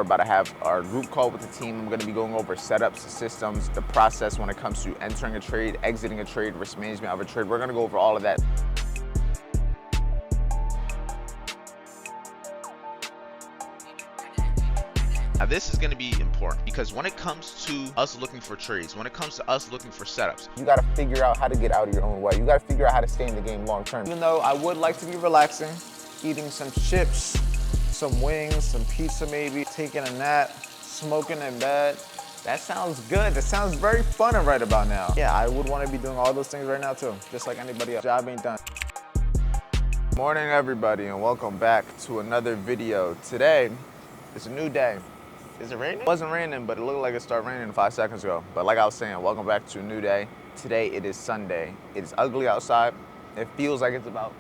about to have our group call with the team. I'm going to be going over setups, systems, the process when it comes to entering a trade, exiting a trade, risk management of a trade. We're going to go over all of that. Now this is going to be important because when it comes to us looking for trades, when it comes to us looking for setups, you got to figure out how to get out of your own way. You got to figure out how to stay in the game long term. Even though I would like to be relaxing, eating some chips, some wings, some pizza maybe, taking a nap, smoking in bed. That sounds good. That sounds very fun right about now. Yeah, I would want to be doing all those things right now too, just like anybody else. Job ain't done. Morning everybody and welcome back to another video. Today, it's a new day. Is it raining? It wasn't raining, but it looked like it started raining 5 seconds ago. But like I was saying, welcome back to a new day. Today it is Sunday. It is ugly outside. It feels like it's about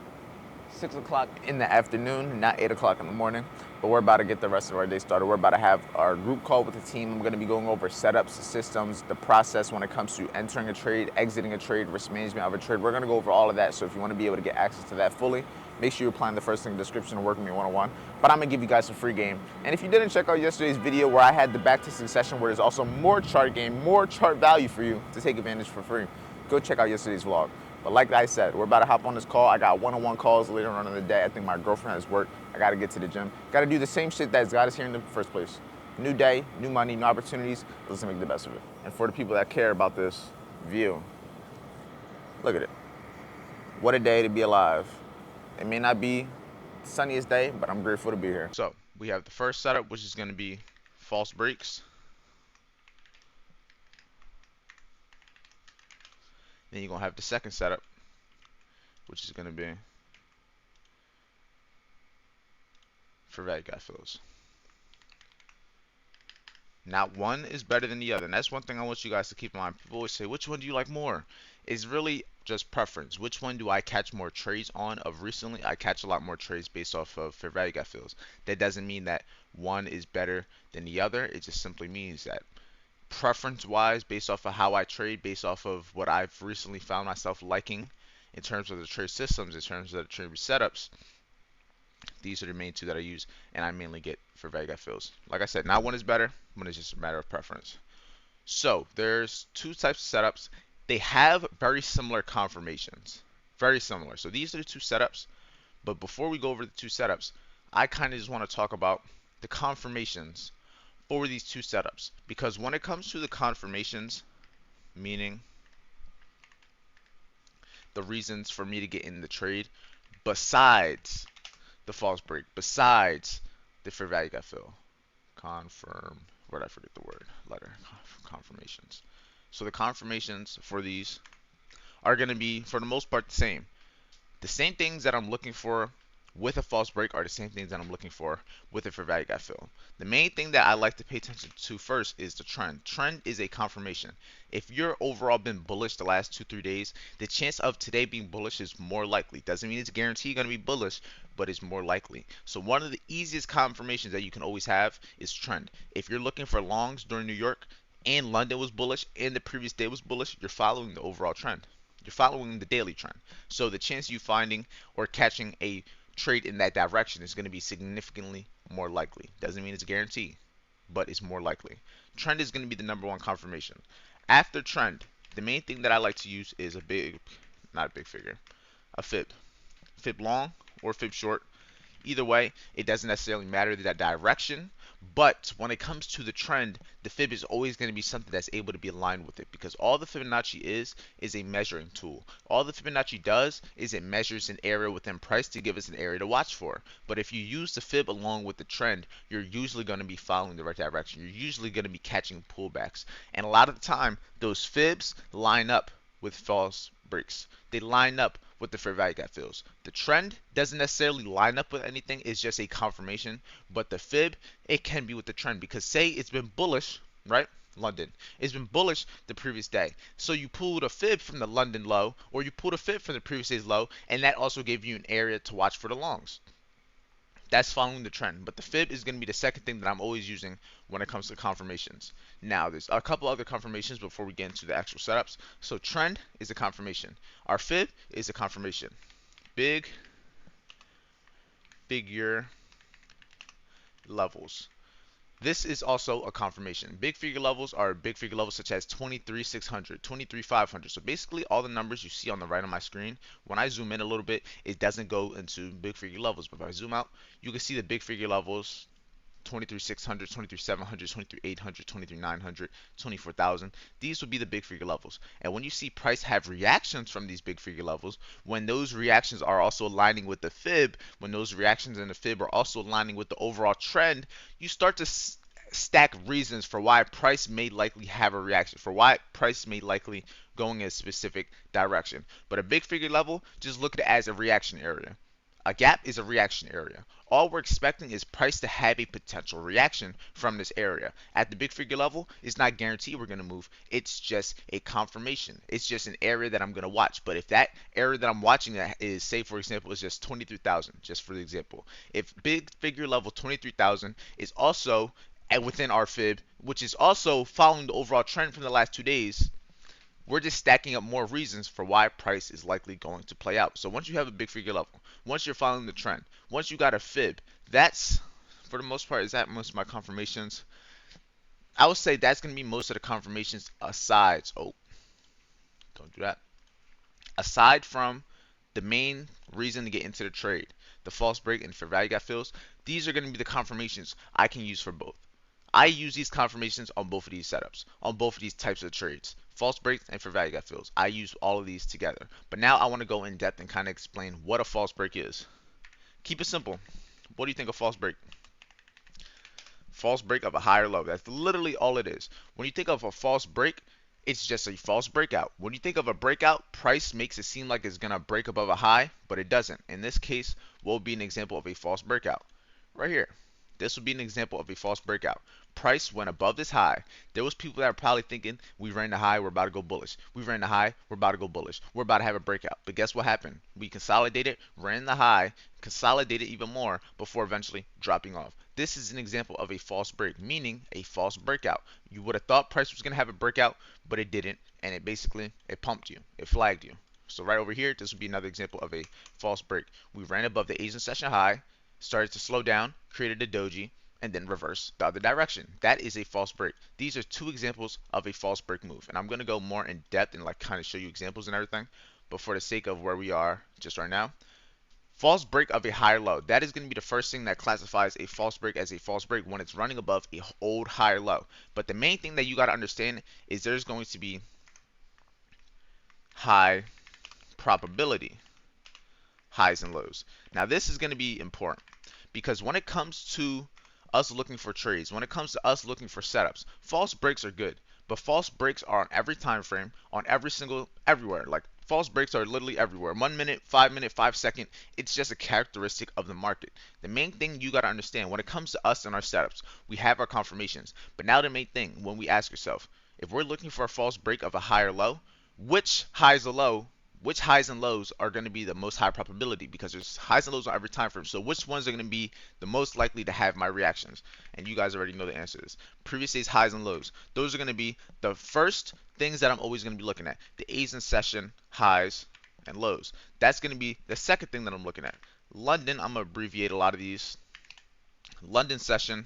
6 o'clock in the afternoon, not 8 o'clock in the morning. But we're about to get the rest of our day started. We're about to have our group call with the team. I'm going to be going over setups, systems, the process when it comes to entering a trade, exiting a trade, risk management of a trade. We're going to go over all of that. So if you want to be able to get access to that fully, make sure you apply in the first link in the description and work with me one-on-one. But I'm going to give you guys some free game. And if you didn't check out yesterday's video where I had the backtesting session where there's also more chart game, more chart value for you to take advantage for free, go check out yesterday's vlog. But like I said, we're about to hop on this call. I got one-on-one calls later on in the day. I think my girlfriend has work. I got to get to the gym. Got to do the same shit that's got us here in the first place. New day, new money, new opportunities. Let's make the best of it. And for the people that care about this view, look at it. What a day to be alive. It may not be the sunniest day, but I'm grateful to be here. so we have the first setup, which is going to be false breaks. Then you're going to have the second setup, which is going to be for value gap fills. Not one is better than the other, and that's one thing I want you guys to keep in mind. People always say, which one do you like more? It's really just preference. Which one do I catch more trades on of recently? I catch a lot more trades based off of fair value gap fills. That doesn't mean that one is better than the other. It just simply means that preference-wise, based off of how I trade, based off of what I've recently found myself liking in terms of the trade systems, in terms of the trade setups, these are the main two that I use, and I mainly get for value gap fills. Like I said, not one is better, one is just a matter of preference. So there's two types of setups. They have very similar confirmations, very similar. So these are the two setups, but before we go over the two setups, I kind of just want to talk about the confirmations for these two setups, because when it comes to the confirmations, meaning the reasons for me to get in the trade, besides the false break, besides the fair value gap fill, where did I forget the word? Confirmations. So the confirmations for these are going to be, for the most part, the same. The same things that I'm looking for with a false break are the same things that I'm looking for with a fair value gap fill. The main thing that I like to pay attention to first is the trend. Trend is a confirmation. If you're overall been bullish the last 2-3 days, the chance of today being bullish is more likely. Doesn't mean it's guaranteed going to be bullish, but it's more likely. So one of the easiest confirmations that you can always have is trend. If you're looking for longs during New York and London was bullish and the previous day was bullish, you're following the overall trend. You're following the daily trend. So the chance of you finding or catching a trade in that direction is going to be significantly more likely. Doesn't mean it's a guarantee, but it's more likely. Trend is going to be the number one confirmation. After trend, the main thing that I like to use is not a big figure, a fib. Fib long or fib short. Either way, it doesn't necessarily matter that direction, but when it comes to the trend, the fib is always going to be something that's able to be aligned with it, because all the Fibonacci is a measuring tool. All the Fibonacci does is it measures an area within price to give us an area to watch for. But if you use the fib along with the trend, you're usually going to be following the right direction. You're usually going to be catching pullbacks. And a lot of the time, those fibs line up with false breaks. They line up with the fair value gap fills. The trend doesn't necessarily line up with anything, it's just a confirmation, but the fib, it can be with the trend, because say it's been bullish, right? London, it's been bullish the previous day, so you pulled a fib from the London low, or you pulled a fib from the previous day's low, and that also gave you an area to watch for the longs. That's following the trend, but the fib is going to be the second thing that I'm always using when it comes to confirmations. Now, there's a couple other confirmations before we get into the actual setups. So trend is a confirmation. Our fib is a confirmation. Big figure levels. This is also a confirmation. Big figure levels are big figure levels such as 23,600, 23,500. So basically all the numbers you see on the right of my screen, when I zoom in a little bit, it doesn't go into big figure levels. But if I zoom out, you can see the big figure levels 23,600, 23,700, 23,800, 23,900, 24,000. These would be the big figure levels. And when you see price have reactions from these big figure levels, when those reactions are also aligning with the fib, when those reactions in the fib are also aligning with the overall trend, you start to stack reasons for why price may likely have a reaction, for why price may likely going in a specific direction. But a big figure level, just look at it as a reaction area. A gap is a reaction area. All we're expecting is price to have a potential reaction from this area. At the big figure level, it's not guaranteed we're going to move. It's just a confirmation. It's just an area that I'm going to watch. But if that area that I'm watching is, say, for example, is just 23,000, just for the example. If big figure level 23,000 is also within our fib, which is also following the overall trend from the last 2 days, we're just stacking up more reasons for why price is likely going to play out. So once you have a big figure level, once you're following the trend, once you got a fib, that's for the most part is that most of my confirmations. I would say that's going to be most of the confirmations aside. Oh, don't do that. Aside from the main reason to get into the trade, the false break and fair value gap fills, these are going to be the confirmations I can use for both. I use these confirmations on both of these setups, on both of these types of trades. False breaks and fair value gap fills. I use all of these together. But now I want to go in depth and kind of explain what a false break is. Keep it simple. What do you think of false break? False break of a higher low. That's literally all it is. When you think of a false break, it's just a false breakout. When you think of a breakout, price makes it seem like it's going to break above a high, but it doesn't. In this case, will be an example of a false breakout. Right here. This would be an example of a false breakout. Price went above this high. There was people that are probably thinking, we ran the high, we're about to go bullish. We ran the high, we're about to go bullish. We're about to have a breakout. But guess what happened? We consolidated, ran the high, consolidated even more before eventually dropping off. This is an example of a false break, meaning a false breakout. You would have thought price was going to have a breakout, but it didn't, and it pumped you. It flagged you. So right over here, this would be another example of a false break. We ran above the Asian session high, started to slow down, created a doji, and then reverse the other direction. That is a false break. These are two examples of a false break move. And I'm going to go more in depth and like kind of show you examples and everything. But for the sake of where we are just right now, false break of a higher low. That is going to be the first thing that classifies a false break as a false break when it's running above a old higher low. But the main thing that you got to understand is there's going to be high probability highs and lows. Now this is going to be important because when it comes to us looking for trades, when it comes to us looking for setups, false breaks are good, but false breaks are on every time frame, on everywhere. Like false breaks are literally everywhere. 1 minute, 5 minute, 5 second. It's just a characteristic of the market. The main thing you got to understand when it comes to us and our setups, we have our confirmations. But now the main thing, when we ask yourself, if we're looking for a false break of a higher low, which highs or low which highs and lows are going to be the most high probability because there's highs and lows on every time frame. So which ones are going to be the most likely to have my reactions? And you guys already know the answers. Previous days highs and lows. Those are going to be the first things that I'm always going to be looking at. The A's in session highs and lows. That's going to be the second thing that I'm looking at. London, I'm going to abbreviate a lot of these. London session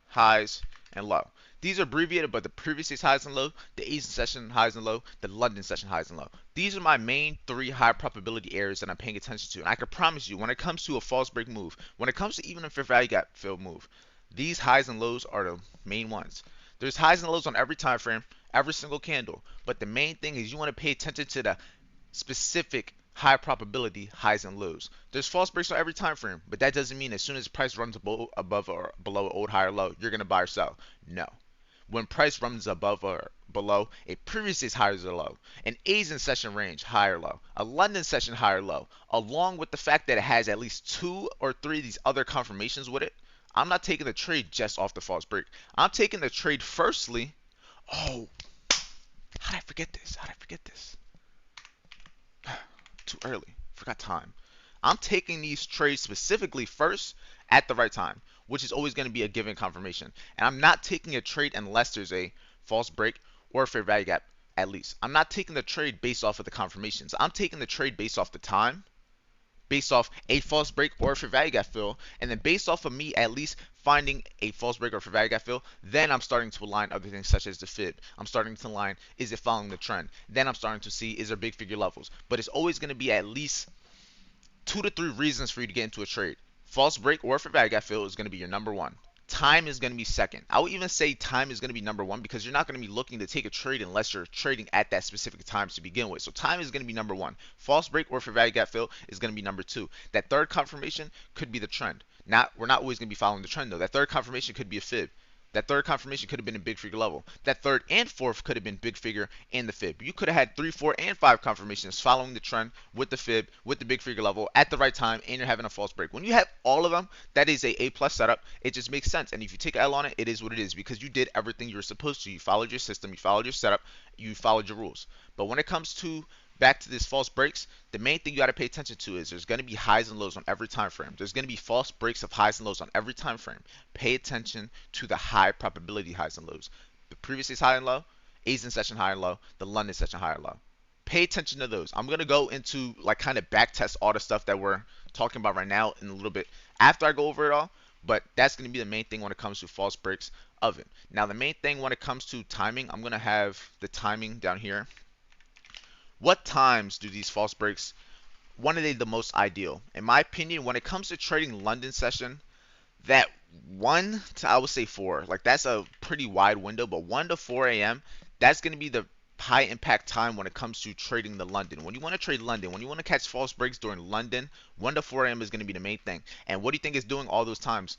highs and low. These are abbreviated, but the previous day's highs and low, the Asian session highs and low, the London session highs and low. These are my main three high probability areas that I'm paying attention to. And I can promise you, when it comes to a false break move, when it comes to even a fair value gap fill move, these highs and lows are the main ones. There's highs and lows on every time frame, every single candle. But the main thing is you want to pay attention to the specific high probability highs and lows. There's false breaks on every time frame, but that doesn't mean as soon as the price runs above or below an old higher low, you're going to buy or sell. No. When price runs above or below a previous day's higher or low, an Asian session range higher low, a London session higher low, along with the fact that it has at least 2 or 3 of these other confirmations with it, I'm not taking the trade just off the false break. I'm taking the trade firstly. Oh, how did I forget this? How did I forget this? Too early. Forgot time. I'm taking these trades specifically first at the right time, which is always going to be a given confirmation. And I'm not taking a trade unless there's a false break or a fair value gap at least. I'm not taking the trade based off of the confirmations. I'm taking the trade based off the time based off a false break or a fair value gap fill, and then based off of me at least finding a false break or fair value gap fill, then I'm starting to align other things such as the fib. I'm starting to align, is it following the trend? Then I'm starting to see, is there big figure levels? But it's always going to be at least 2 to 3 reasons for you to get into a trade. False break or fair value gap fill is going to be your number one. Time is going to be second. I would even say time is going to be number one because you're not going to be looking to take a trade unless you're trading at that specific time to begin with. So time is going to be number one. False break or fair value gap fill is going to be number two. That third confirmation could be the trend. We're not always going to be following the trend though. That third confirmation could be a fib. That third confirmation could have been a big figure level. That third and fourth could have been big figure and the fib. You could have had 3, 4, and 5 confirmations following the trend with the fib, with the big figure level at the right time, and you're having a false break. When you have all of them, that is a plus setup. It just makes sense. And if you take L on it, it is what it is because you did everything you were supposed to. You followed your system, you followed your setup, you followed your rules. But when it comes to back to this false breaks, the main thing you got to pay attention to is there's going to be highs and lows on every time frame. There's going to be false breaks of highs and lows on every time frame. Pay attention to the high probability highs and lows. The previous day's high and low, Asian session high and low, the London session high and low. Pay attention to those. I'm going to go into like kind of back test all the stuff that we're talking about right now in a little bit after I go over it all, but that's going to be the main thing when it comes to false breaks of it. Now the main thing when it comes to timing, I'm going to have the timing down here. What times do these false breaks, when are they the most ideal? In my opinion, when it comes to trading London session, that 1 to I would say 4, like that's a pretty wide window, but 1 to 4 a.m., that's going to be the high impact time when it comes to trading the London. When you want to trade London, when you want to catch false breaks during London, 1 to 4 a.m. is going to be the main thing. And what do you think is doing all those times?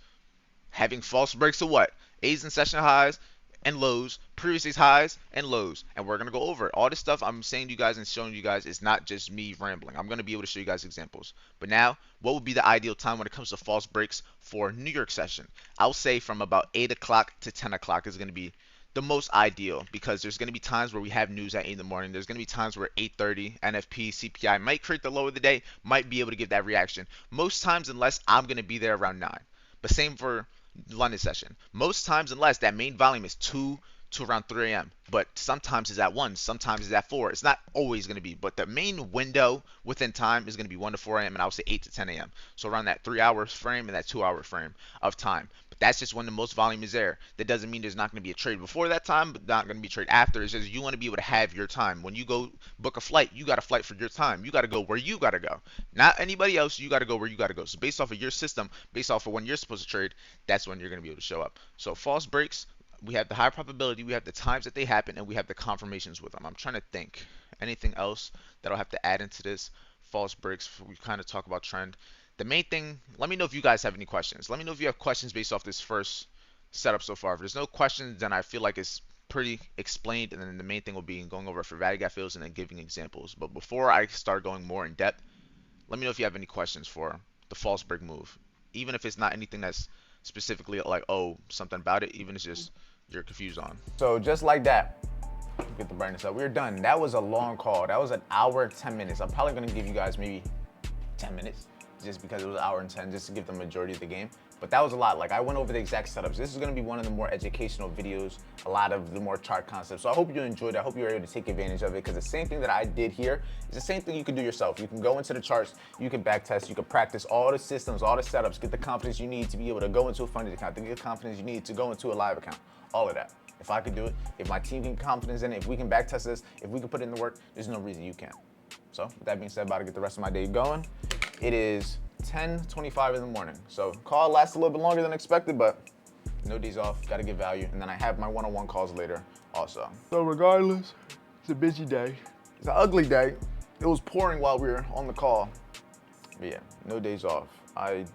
Having false breaks of what? Asian session highs and lows, previous day's highs and lows, and we're gonna go over it. All this stuff I'm saying to you guys and showing you guys is not just me rambling. I'm gonna be able to show you guys examples. But now, what would be the ideal time when it comes to false breaks for New York session? I'll say from about 8 o'clock to 10 o'clock is gonna be the most ideal because there's going to be times where we have news at 8 in the morning. There's going to be times where 8:30 NFP CPI might create the low of the day, might be able to give that reaction. Most times unless I'm going to be there around 9. But same for London session. Most times unless that main volume is 2 to around 3 a.m. But sometimes it's at 1, sometimes it's at 4. It's not always going to be, but the main window within time is going to be 1 to 4 a.m. and I would say 8 to 10 a.m. So around that 3-hour frame and that 2-hour frame of time. But that's just when the most volume is there. That doesn't mean there's not going to be a trade before that time, but not going to be a trade after. It's just you want to be able to have your time. When you go book a flight, you got a flight for your time. You got to go where you got to go. Not anybody else. You got to go where you got to go. So based off of your system, based off of when you're supposed to trade, that's when you're going to be able to show up. So false breaks, we have the high probability, we have the times that they happen, and we have the confirmations with them. I'm trying to think. Anything else that I'll have to add into this? False breaks, we kind of talk about trend. The main thing, let me know if you guys have any questions. Let me know if you have questions based off this first setup so far. If there's no questions, then I feel like it's pretty explained, and then the main thing will be going over for value gap fills and then giving examples. But before I start going more in depth, let me know if you have any questions for the false break move. Even if it's not anything that's specifically like, oh, something about it, even if it's just you're confused on. So just like that, get the brightness up. We're done. That was a long call. That was an hour, 10 minutes. I'm probably gonna give you guys maybe 10 minutes just because it was an hour and 10, just to give the majority of the game. But that was a lot. Like I went over the exact setups. This is gonna be one of the more educational videos, a lot of the more chart concepts. So I hope you enjoyed it. I hope you were able to take advantage of it because the same thing that I did here is the same thing you can do yourself. You can go into the charts, you can back test, you can practice all the systems, all the setups, get the confidence you need to be able to go into a funded account, to get the confidence you need to go into a live account, all of that. If I could do it, if my team can get confidence in it, if we can back test this, if we can put in the work, there's no reason you can't. So with that being said, about to get the rest of my day going. It is 10:25 in the morning. So call lasts a little bit longer than expected, but no days off, gotta get value. And then I have my one-on-one calls later also. So regardless, it's a busy day. It's an ugly day. It was pouring while we were on the call. But yeah, no days off. I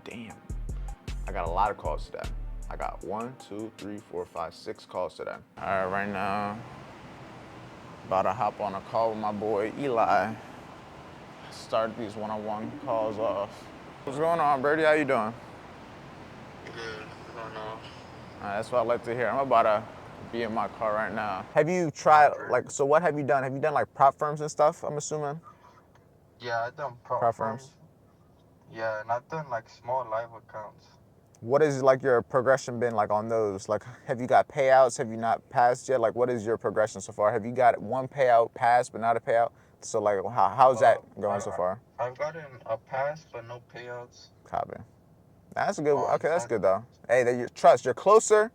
got a lot of calls today. I got 1, 2, 3, 4, 5, 6 calls today. All right, right now, about to hop on a call with my boy Eli. Start these one-on-one calls off. What's going on, Birdie? How you doing? Good. What's going on? That's what I like to hear. I'm about to be in my car right now. Have you tried, like, so what have you done? Have you done like prop firms and stuff, I'm assuming? Yeah, I done Prop firms? Yeah, and I've done like small live accounts. What is like your progression been like on those? Like, have you got payouts? Have you not passed yet? Like, what is your progression so far? Have you got one payout passed but not a payout? So like, how's that going so far? I've gotten a pass, but no payouts Copy. That's a good. on Okay, that's Saturday. good though. Hey, that you trust. You're closer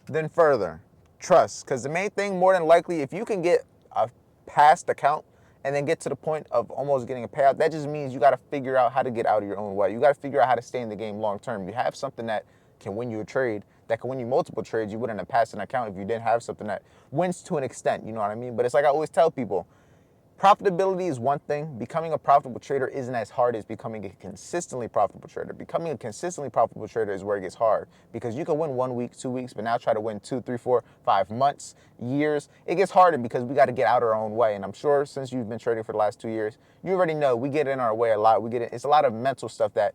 than further. Trust, because the main thing, more than likely, if you can get a past account and then get to the point of almost getting a payout, that just means you got to figure out how to get out of your own way. You got to figure out how to stay in the game long term. You have something that can win you a trade, that can win you multiple trades. You wouldn't have passed an account if you didn't have something that wins to an extent. You know what I mean? But it's like I always tell people, profitability is one thing. Becoming a profitable trader isn't as hard as becoming a consistently profitable trader. Becoming a consistently profitable trader is where it gets hard, because you can win 1 week, 2 weeks, but now try to win 2, 3, 4, 5 months, years. It gets harder because we got to get out our own way. And I'm sure since you've been trading for the last 2 years, you already know we get in our way a lot. It's a lot of mental stuff that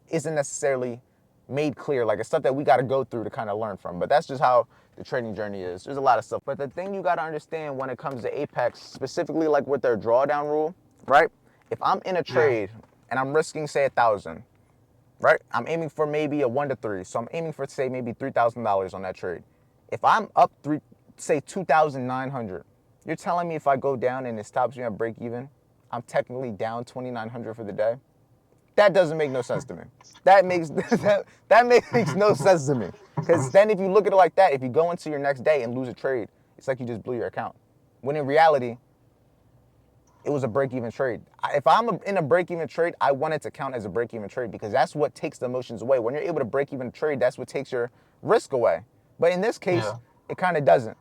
isn't necessarily made clear. Like, it's stuff that we got to go through to kind of learn from. But that's just how the trading journey is. There's a lot of stuff. But the thing you got to understand when it comes to Apex, specifically like with their drawdown rule, right? If I'm in a Yeah. trade and I'm risking, say, 1,000, right? I'm aiming for maybe a 1 to 3. So I'm aiming for, say, maybe $3,000 on that trade. If I'm up say 2,900, you're telling me if I go down and it stops me at break even, I'm technically down 2,900 for the day? That doesn't make no sense to me. That makes that makes no sense to me. Because then if you look at it like that, if you go into your next day and lose a trade, it's like you just blew your account. When in reality, it was a break-even trade. If I'm in a break-even trade, I want it to count as a break-even trade, because that's what takes the emotions away. When you're able to break even trade, that's what takes your risk away. But in this case, Yeah. it kind of doesn't.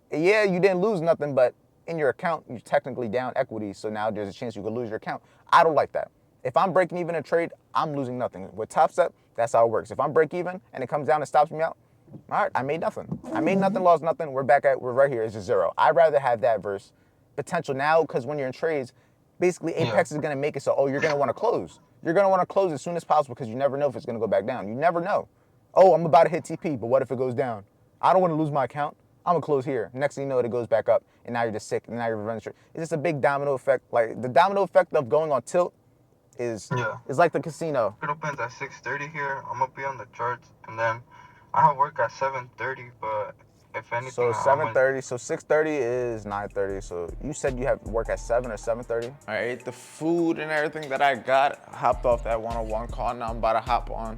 Yeah, you didn't lose nothing, but in your account, you're technically down equity, so now there's a chance you could lose your account. I don't like that. If I'm breaking even a trade, I'm losing nothing. With Top Step, that's how it works. If I'm break even and it comes down and stops me out, all right, I made nothing. I made nothing, lost nothing. We're right here. It's just zero. I'd rather have that versus potential now, because when you're in trades, basically Yeah. Apex is going to make it so, oh, you're going to want to close. You're going to want to close as soon as possible, because you never know if it's going to go back down. You never know. Oh, I'm about to hit TP, but what if it goes down? I don't want to lose my account. I'm going to close here. Next thing you know, it goes back up, and now you're just sick, and now you're running straight. It's just a big domino effect. Like, the domino effect of going on tilt is Yeah. like the casino. It opens at 6:30 here. I'm gonna be on the charts, and then I have work at 7:30. But if anything, So I'm gonna. 7:30. So 6:30 is 9:30. So you said you have work at 7 or 7:30. I ate the food and everything that I got. Hopped off that 101 call. Now I'm about to hop on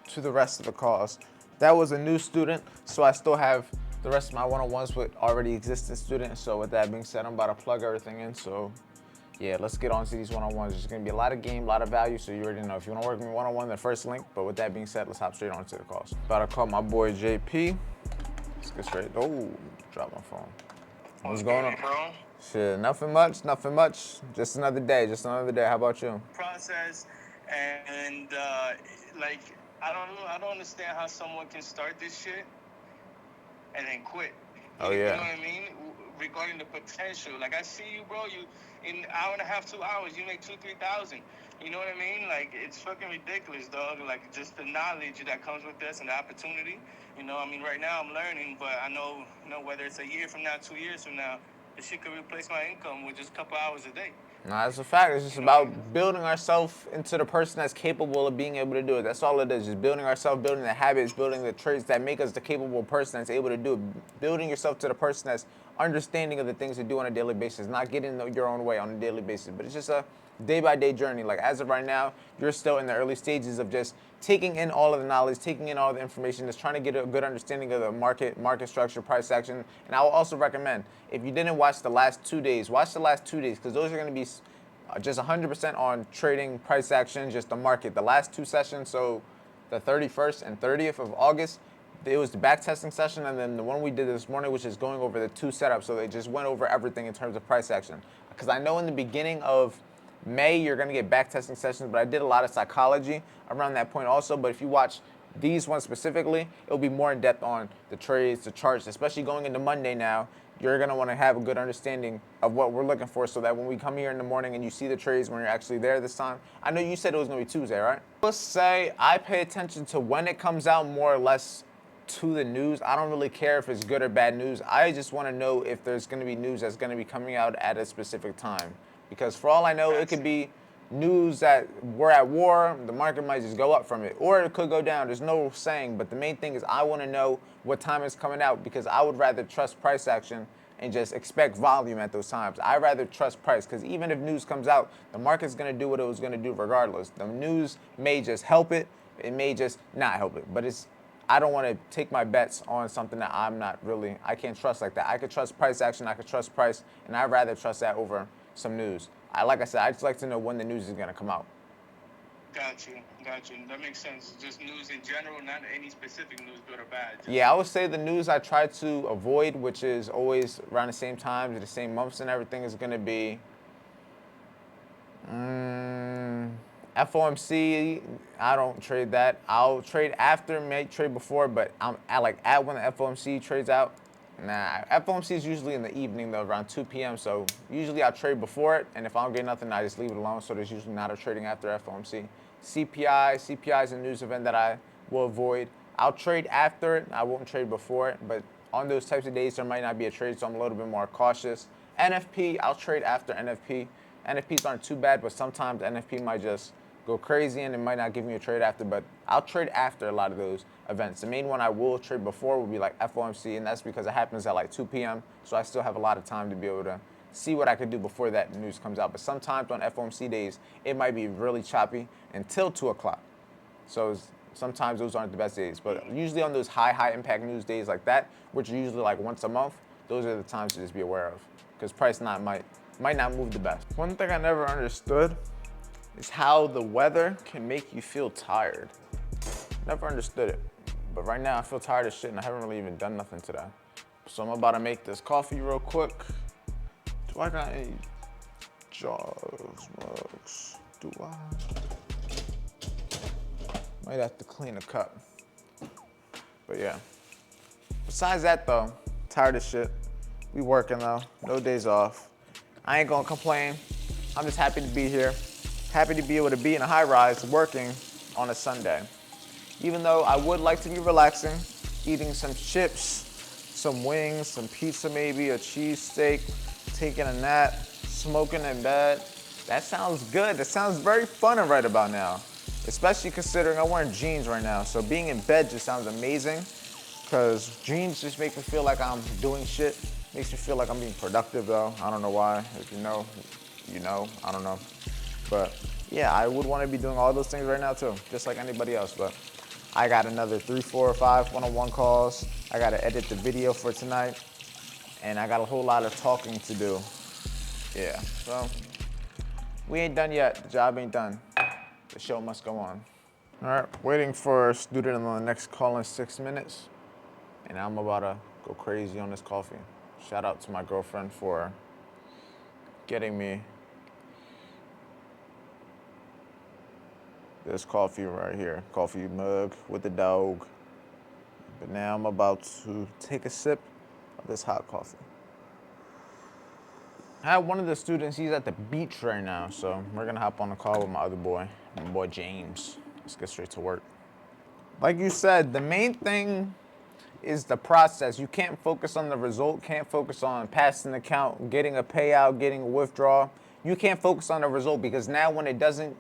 to the rest of the calls. That was a new student, so I still have the rest of my 101s with already existing students. So with that being said, I'm about to plug everything in. So yeah, let's get on to these 101s. There's gonna be a lot of game, a lot of value, so you already know. If you wanna work with me 101, the first link. But with that being said, let's hop straight on to the calls. About to call my boy JP. Let's get straight. Oh, drop my phone. What's going on? Bro? Shit, nothing much, nothing much. Just another day, just another day. How about you? Process and like I don't understand how someone can start this shit and then quit. Oh, You yeah. know what I mean? Regarding the potential. Like I see you, bro. You in an hour and a half, 2 hours, you make 2,000-3,000. You know what I mean? Like it's fucking ridiculous, dog. Like just the knowledge that comes with this and the opportunity. You know, I mean, right now I'm learning, but I know, whether it's a year from now, 2 years from now, this shit could replace my income with just a couple hours a day. No, that's a fact. It's just about building ourselves into the person that's capable of being able to do it. That's all it is. Just building ourselves, building the habits, building the traits that make us the capable person that's able to do it. Building yourself to the person that's understanding of the things to do on a daily basis, not getting your own way on a daily basis. But it's just a day-by-day journey. Like, as of right now, you're still in the early stages of just taking in all of the knowledge, taking in all the information, just trying to get a good understanding of the market structure, price action. And I will also recommend, if you didn't watch the last 2 days, watch the last 2 days, because those are going to be just 100% on trading, price action, just the market. The last two sessions, so the 31st and 30th of August, it was the back testing session, and then the one we did this morning, which is going over the two setups. So they just went over everything in terms of price action. Because I know in the beginning of May, you're going to get back testing sessions, but I did a lot of psychology around that point also. But if you watch these ones specifically, it'll be more in depth on the trades, the charts, especially going into Monday now. You're going to want to have a good understanding of what we're looking for, so that when we come here in the morning and you see the trades when you're actually there this time. I know you said it was going to be Tuesday, right? Let's say I pay attention to when it comes out more or less to the news. I don't really care if it's good or bad news. I just want to know if there's going to be news that's going to be coming out at a specific time. Because for all I know, it could be news that we're at war, the market might just go up from it, or it could go down. There's no saying, but the main thing is I want to know what time it's coming out, because I would rather trust price action and just expect volume at those times. I'd rather trust price, because even if news comes out, the market's going to do what it was going to do regardless. The news may just help it. It may just not help it. But I don't want to take my bets on something that I can't trust like that. I could trust price action. I could trust price. And I'd rather trust that over some news. Like I said, I just like to know when the news is going to come out. Got you. That makes sense. Just news in general, not any specific news, good or bad. Yeah, I would say the news I try to avoid, which is always around the same times, the same months and everything, is going to be FOMC. I don't trade that. I'll trade after, may trade before, but I'm at when the FOMC trades out. Nah, FOMC is usually in the evening though, around 2 p.m. So usually I'll trade before it, and if I don't get nothing, I just leave it alone. So there's usually not a trading after FOMC. CPI is a news event that I will avoid. I'll trade after it. I won't trade before it, but on those types of days, there might not be a trade, so I'm a little bit more cautious. NFP, I'll trade after NFP. NFPs aren't too bad, but sometimes NFP might just go crazy and it might not give me a trade after, but I'll trade after a lot of those events. The main one I will trade before would be like FOMC, and that's because it happens at like 2 p.m., so I still have a lot of time to be able to see what I could do before that news comes out. But sometimes on FOMC days, it might be really choppy until 2 o'clock. So sometimes those aren't the best days. But usually on those high impact news days like that, which are usually like once a month, those are the times to just be aware of, because price might not move the best. One thing I never understood is how the weather can make you feel tired. Never understood it. But right now I feel tired as shit and I haven't really even done nothing today. So I'm about to make this coffee real quick. Do I got any jars, mugs? Do I? Might have to clean a cup. But yeah. Besides that though, tired as shit. We working though, no days off. I ain't gonna complain. I'm just happy to be here. Happy to be able to be in a high rise working on a Sunday. Even though I would like to be relaxing, eating some chips, some wings, some pizza maybe, a cheesesteak, taking a nap, smoking in bed. That sounds good. That sounds very fun right about now. Especially considering I'm wearing jeans right now. So being in bed just sounds amazing, because jeans just make me feel like I'm doing shit. Makes me feel like I'm being productive though. I don't know why. If you know, you know. I don't know. But yeah, I would want to be doing all those things right now too, just like anybody else. But I got another 3, 4, or 5 one-on-one calls. I got to edit the video for tonight. And I got a whole lot of talking to do. Yeah, so we ain't done yet. The job ain't done. The show must go on. All right, waiting for a student on the next call in 6 minutes. And I'm about to go crazy on this coffee. Shout out to my girlfriend for getting me this coffee right here. Coffee mug with the dog. But now I'm about to take a sip of this hot coffee. I have one of the students, he's at the beach right now, so we're gonna hop on a call with my other boy, my boy James. Let's get straight to work. Like you said, the main thing is the process. You can't focus on the result, can't focus on passing the count, getting a payout, getting a withdrawal. You can't focus on the result, because now when it doesn't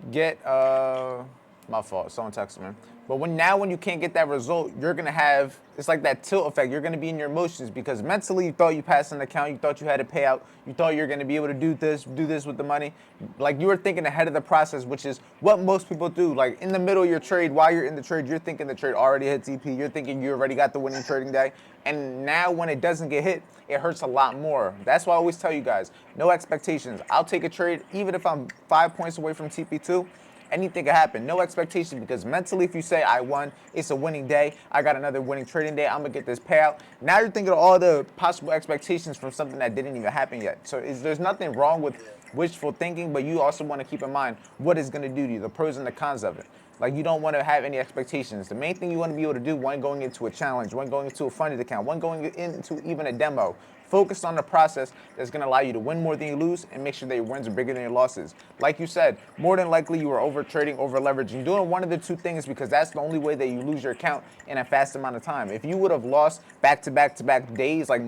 get, my fault, someone texted me. But when you can't get that result, you're gonna have, it's like that tilt effect. You're gonna be in your emotions, because mentally you thought you passed an account, you thought you had a payout, you thought you were gonna be able to do this with the money. Like you were thinking ahead of the process, which is what most people do. Like in the middle of your trade, while you're in the trade, you're thinking the trade already hit TP, you're thinking you already got the winning trading day. And now when it doesn't get hit, it hurts a lot more. That's why I always tell you guys, no expectations. I'll take a trade even if I'm 5 points away from TP2. Anything can happen. No expectation, because mentally, if you say I won, it's a winning day, I got another winning trading day, I'm gonna get this payout. Now you're thinking of all the possible expectations from something that didn't even happen yet. So there's nothing wrong with wishful thinking, but you also want to keep in mind what it's gonna do to you, the pros and the cons of it. Like you don't want to have any expectations. The main thing you want to be able to do when going into a challenge, when going into a funded account, when going into even a demo, focus on the process that's going to allow you to win more than you lose, and make sure that your wins are bigger than your losses. Like you said, more than likely you are over trading, over leveraging, doing one of the two things, because that's the only way that you lose your account in a fast amount of time. If you would have lost back-to-back days, like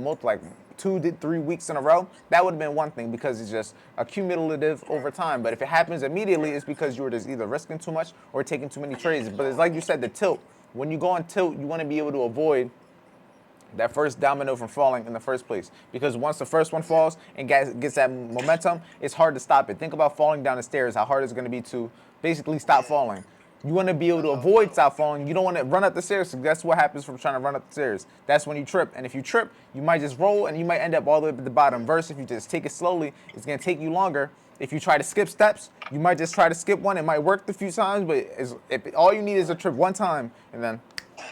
2 to 3 weeks in a row, that would have been one thing, because it's just accumulative over time. But if it happens immediately, it's because you were just either risking too much or taking too many trades. But it's like you said, the tilt. When you go on tilt, you want to be able to avoid that first domino from falling in the first place. Because once the first one falls and gets that momentum, it's hard to stop it. Think about falling down the stairs, how hard it's going to be to basically stop falling. You want to be able to avoid stop falling. You don't want to run up the stairs. So that's what happens from trying to run up the stairs. That's when you trip. And if you trip, you might just roll and you might end up all the way up at the bottom. Versus if you just take it slowly, it's going to take you longer. If you try to skip steps, you might just try to skip one. It might work a few times, but if all you need is a trip one time and then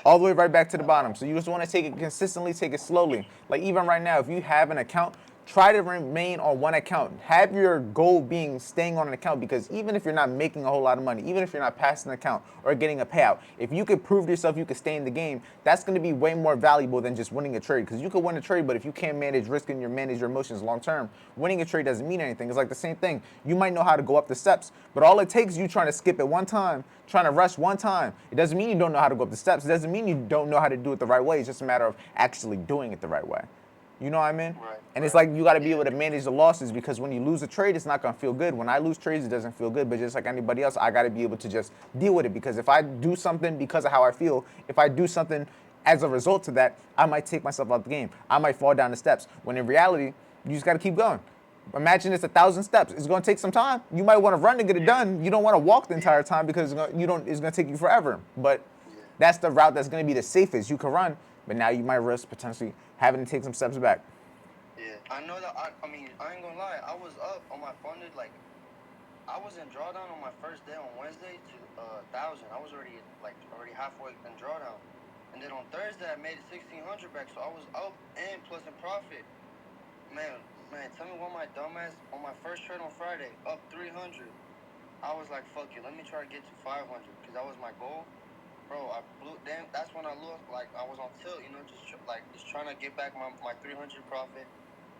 all the way right back to the bottom. So you just want to take it consistently, take it slowly. Like even right now, if you have an account, try to remain on one account. Have your goal being staying on an account, because even if you're not making a whole lot of money, even if you're not passing an account or getting a payout, if you could prove to yourself you could stay in the game, that's going to be way more valuable than just winning a trade. Because you could win a trade, but if you can't manage risk and manage your emotions long term, winning a trade doesn't mean anything. It's like the same thing. You might know how to go up the steps, but all it takes is you trying to skip it one time, trying to rush one time. It doesn't mean you don't know how to go up the steps. It doesn't mean you don't know how to do it the right way. It's just a matter of actually doing it the right way. You know what I mean? Right. And it's like you got to be able to manage the losses, because when you lose a trade, it's not going to feel good. When I lose trades, it doesn't feel good. But just like anybody else, I got to be able to just deal with it, because if I do something because of how I feel, if I do something as a result to that, I might take myself out the game. I might fall down the steps. When in reality, you just got to keep going. Imagine it's 1,000 steps. It's going to take some time. You might want to run to get it done. You don't want to walk the entire time because it's going to take you forever. But that's the route that's going to be the safest. You can run, but now you might risk potentially having to take some steps back. Yeah, I know that. I mean, I ain't gonna lie. I was up on my funded, like, I was in drawdown on my first day on Wednesday to 1,000. I was already halfway in drawdown, and then on Thursday I made it 1,600 back. So I was up and plus in profit. Man, tell me what my dumbass on my first trade on Friday up 300. I was like, fuck it, let me try to get to 500 because that was my goal. Bro, I blew. Damn, that's when I looked like I was on tilt, you know, just trying to get back my 300 profit,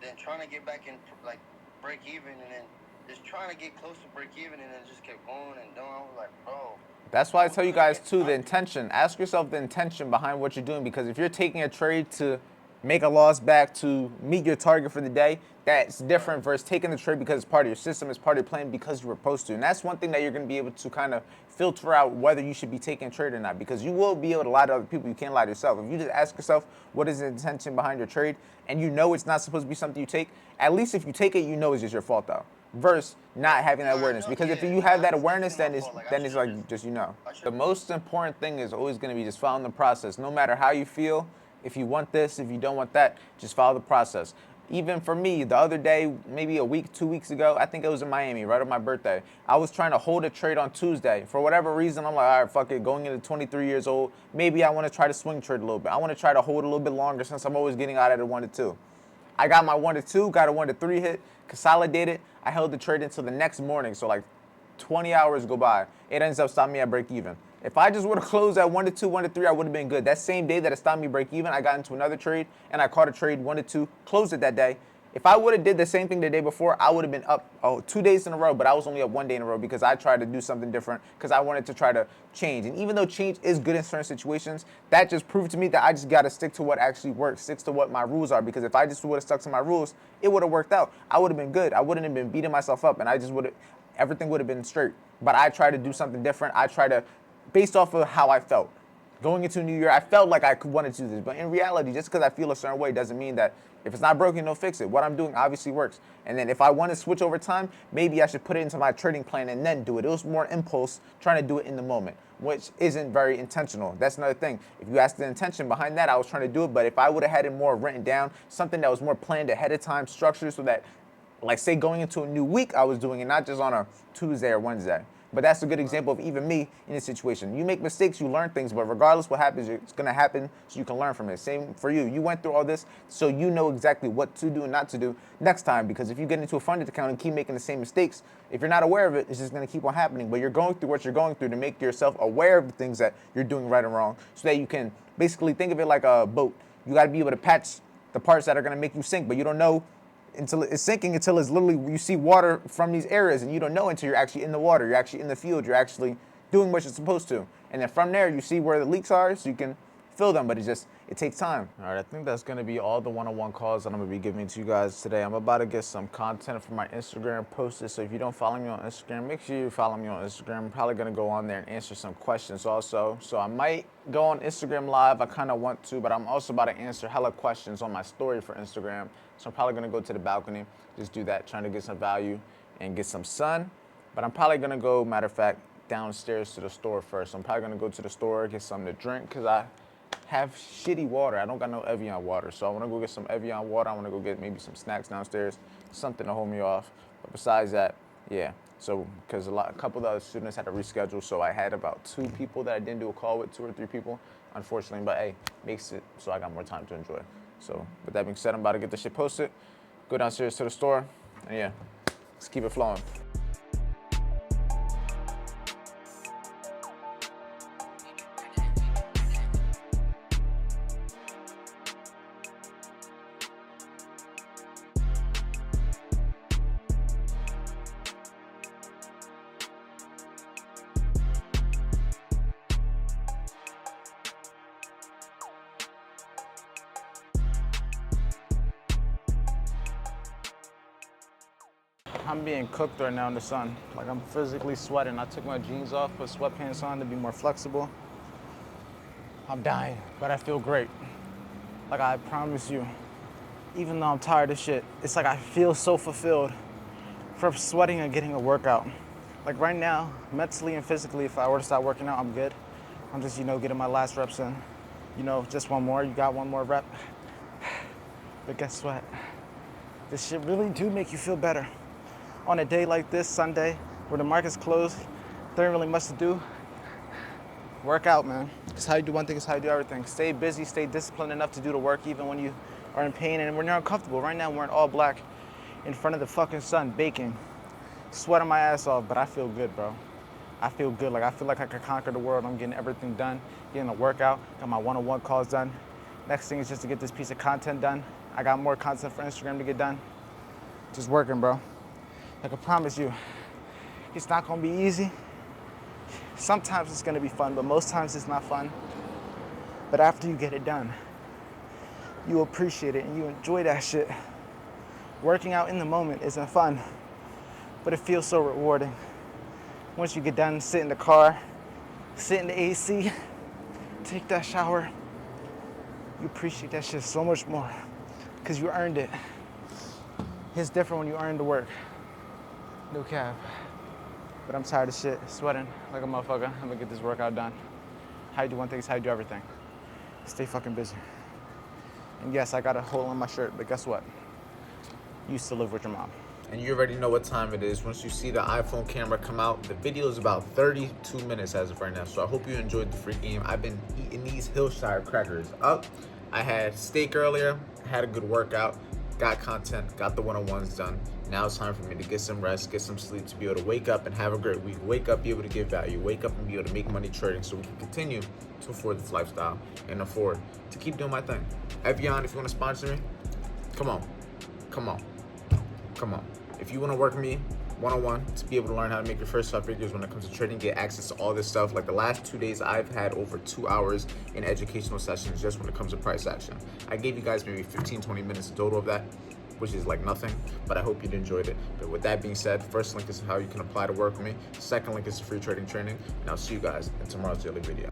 then trying to get back in like break even, and then just trying to get close to break even, and then just kept going and going. I was like, bro. That's why I tell you guys too, the intention. Ask yourself the intention behind what you're doing, because if you're taking a trade to make a loss back to meet your target for the day, that's different versus taking the trade because it's part of your system, it's part of your plan because you were supposed to. And that's one thing that you're going to be able to kind of filter out whether you should be taking a trade or not, because you will be able to lie to other people. You can't lie to yourself. If you just ask yourself what is the intention behind your trade and you know it's not supposed to be something you take, at least if you take it, you know it's just your fault though, versus not having that awareness. Because if you have that awareness, then it's like just, you know. The most important thing is always going to be just following the process. No matter how you feel, if you want this, if you don't want that, just follow the process. Even for me, the other day, maybe a week, 2 weeks ago, I think it was in Miami, right on my birthday. I was trying to hold a trade on Tuesday. For whatever reason, I'm like, all right, fuck it. Going into 23 years old, maybe I want to try to swing trade a little bit. I want to try to hold a little bit longer since I'm always getting out at a 1 to 2. I got my 1 to 2, got a 1 to 3 hit, consolidated. I held the trade until the next morning, so like 20 hours go by. It ends up stopping me at break even. If I just would have closed at 1 to 2, 1 to 3, I would have been good. That same day that it stopped me break even, I got into another trade and I caught a trade 1 to 2, closed it that day. If I would have did the same thing the day before, I would have been up 2 days in a row, but I was only up 1 day in a row because I tried to do something different because I wanted to try to change. And even though change is good in certain situations, that just proved to me that I just got to stick to what actually works, stick to what my rules are, because if I just would have stuck to my rules, it would have worked out. I would have been good. I wouldn't have been beating myself up, and I just would have, everything would have been straight. But I tried to do something different. I tried to, based off of how I felt. Going into a new year, I felt like I wanted to do this. But in reality, just because I feel a certain way doesn't mean that if it's not broken, don't fix it. What I'm doing obviously works. And then if I want to switch over time, maybe I should put it into my trading plan and then do it. It was more impulse, trying to do it in the moment, which isn't very intentional. That's another thing. If you ask the intention behind that, I was trying to do it. But if I would have had it more written down, something that was more planned ahead of time, structured, so that, like, say, going into a new week, I was doing it, not just on a Tuesday or Wednesday. But that's a good example of even me in this situation. You make mistakes, you learn things, but regardless what happens, it's going to happen so you can learn from it. Same for you. You went through all this so you know exactly what to do and not to do next time, because if you get into a funded account and keep making the same mistakes, if you're not aware of it, it's just going to keep on happening. But you're going through what you're going through to make yourself aware of the things that you're doing right and wrong, so that you can basically think of it like a boat. You got to be able to patch the parts that are going to make you sink, but you don't know until it's sinking, until it's literally, you see water from these areas, and you don't know until you're actually in the water, you're actually in the field, you're actually doing what you're supposed to. And then from there, you see where the leaks are, so you can fill them, but it takes time. All right, I think that's gonna be all the one-on-one calls that I'm gonna be giving to you guys today. I'm about to get some content for my Instagram posted, so if you don't follow me on Instagram, make sure you follow me on Instagram. I'm probably gonna go on there and answer some questions also. So I might go on Instagram Live, I kinda want to, but I'm also about to answer hella questions on my story for Instagram. So I'm probably gonna go to the balcony, just do that, trying to get some value and get some sun. But I'm probably gonna go, matter of fact, downstairs to the store first. I'm probably gonna go to the store, get something to drink, because I have shitty water. I don't got no Evian water. So I wanna go get some Evian water. I wanna go get maybe some snacks downstairs, something to hold me off. But besides that, yeah. So, because a couple of the other students had to reschedule, so I had about 2 people that I didn't do a call with, 2 or 3 people, unfortunately. But hey, makes it so I got more time to enjoy. So with that being said, I'm about to get this shit posted, go downstairs to the store, and yeah, let's keep it flowing. I'm being cooked right now in the sun. Like, I'm physically sweating. I took my jeans off, put sweatpants on to be more flexible. I'm dying, but I feel great. Like, I promise you, even though I'm tired of shit, it's like I feel so fulfilled from sweating and getting a workout. Like right now, mentally and physically, if I were to stop working out, I'm good. I'm just, getting my last reps in. Just one more, you got one more rep. But guess what? This shit really do make you feel better. On a day like this, Sunday, where the market's closed, there ain't really much to do. Work out, man. It's how you do one thing, it's how you do everything. Stay busy, stay disciplined enough to do the work even when you are in pain and when you're uncomfortable. Right now, I'm wearing all black in front of the fucking sun, baking. Sweating my ass off, but I feel good, bro. I feel good. Like, I feel like I could conquer the world. I'm getting everything done, getting a workout, got my one-on-one calls done. Next thing is just to get this piece of content done. I got more content for Instagram to get done. Just working, bro. Like, I promise you, it's not gonna be easy. Sometimes it's gonna be fun, but most times it's not fun. But after you get it done, you appreciate it and you enjoy that shit. Working out in the moment isn't fun, but it feels so rewarding. Once you get done, sit in the car, sit in the AC, take that shower, you appreciate that shit so much more because you earned it. It's different when you earn the work. No cap. But I'm tired of shit, sweating like a motherfucker. I'm gonna get this workout done. How you do one thing is how you do everything. Stay fucking busy. And yes, I got a hole in my shirt, but guess what? You used to live with your mom. And you already know what time it is. Once you see the iPhone camera come out, the video is about 32 minutes as of right now. So I hope you enjoyed the free game. I've been eating these Hillshire crackers up. I had steak earlier, had a good workout, got content, got the one-on-ones done. Now it's time for me to get some rest, get some sleep, to be able to wake up and have a great week. Wake up, be able to give value. Wake up and be able to make money trading so we can continue to afford this lifestyle and afford to keep doing my thing. Evian, if you want to sponsor me, come on. If you want to work with me one-on-one to be able to learn how to make your first 5 figures when it comes to trading, get access to all this stuff. Like the last 2 days, I've had over 2 hours in educational sessions just when it comes to price action. I gave you guys maybe 15, 20 minutes total of that, which is like nothing, but I hope you enjoyed it. But with that being said, first link is how you can apply to work with me. Second link is free trading training, and I'll see you guys in tomorrow's daily video.